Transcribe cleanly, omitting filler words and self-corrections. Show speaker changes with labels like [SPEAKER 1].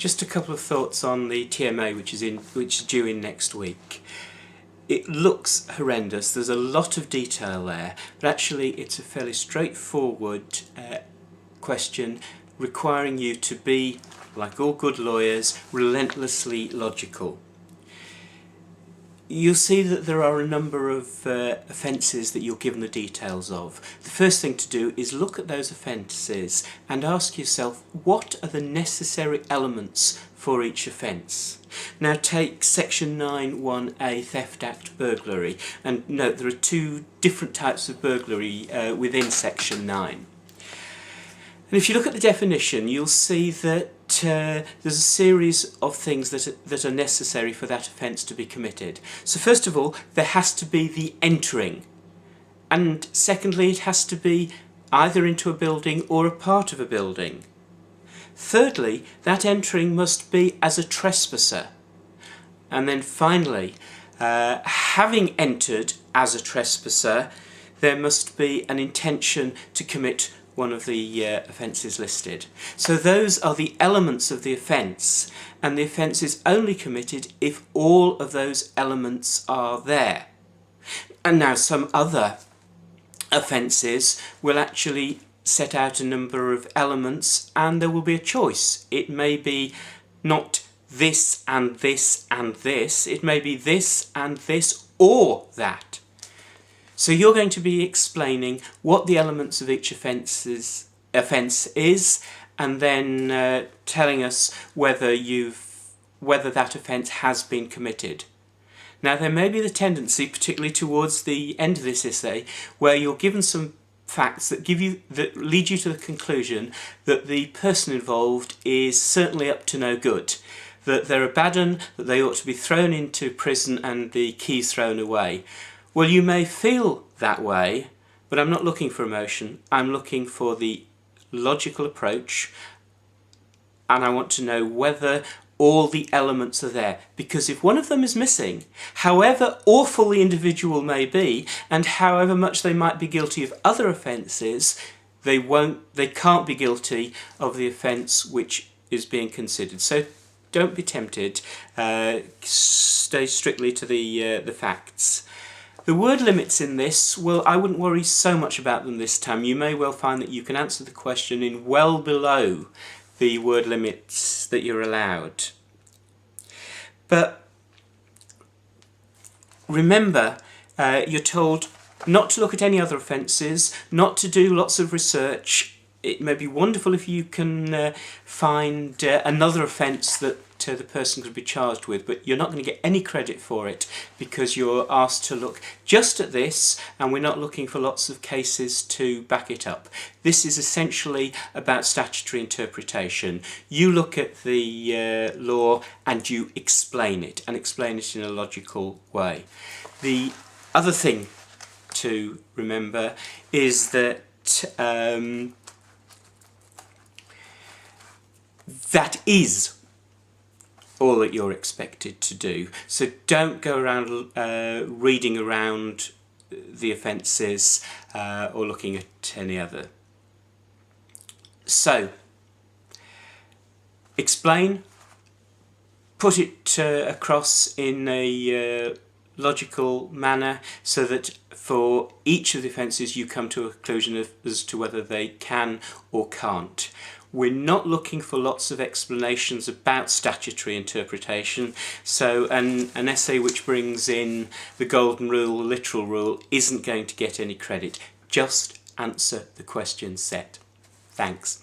[SPEAKER 1] Just a couple of thoughts on the TMA which is due in next week. It looks horrendous, there's a lot of detail there, but actually it's a fairly straightforward question requiring you to be, like all good lawyers, relentlessly logical. You'll see that there are a number of offences that you're given the details of. The first thing to do is look at those offences and ask yourself, what are the necessary elements for each offence? Now take Section 9.1a Theft Act burglary, and note there are two different types of burglary within Section 9. And if you look at the definition, you'll see that there's a series of things that are necessary for that offence to be committed. So first of all, there has to be the entering. And secondly, it has to be either into a building or a part of a building. Thirdly, that entering must be as a trespasser. And then finally, having entered as a trespasser, there must be an intention to commit one of the offences listed. So those are the elements of the offence, and the offence is only committed if all of those elements are there. And now some other offences will actually set out a number of elements, and there will be a choice. It may be not this and this and this, it may be this and this or that. So you're going to be explaining what the elements of each offence is, and then telling us whether that offence has been committed. Now there may be the tendency, particularly towards the end of this essay, where you're given some facts that lead you to the conclusion that the person involved is certainly up to no good, that they're a bad un, that they ought to be thrown into prison and the keys thrown away. Well, you may feel that way, but I'm not looking for emotion. I'm looking for the logical approach, and I want to know whether all the elements are there. Because if one of them is missing, however awful the individual may be, and however much they might be guilty of other offences, they can't be guilty of the offence which is being considered. So don't be tempted. Stay strictly to the facts. The word limits in this, well, I wouldn't worry so much about them this time. You may well find that you can answer the question in well below the word limits that you're allowed. But remember, you're told not to look at any other offences, not to do lots of research. It may be wonderful if you can find another offence that the person could be charged with, but you're not going to get any credit for it because you're asked to look just at this, and we're not looking for lots of cases to back it up. This is essentially about statutory interpretation. You look at the law and you explain it, and explain it in a logical way. The other thing to remember is that that is all that you're expected to do. So don't go around reading around the offences or looking at any other. So explain, put it across in a logical manner so that for each of the offences you come to a conclusion as to whether they can or can't. We're not looking for lots of explanations about statutory interpretation, so an essay which brings in the golden rule, the literal rule, isn't going to get any credit. Just answer the question set. Thanks.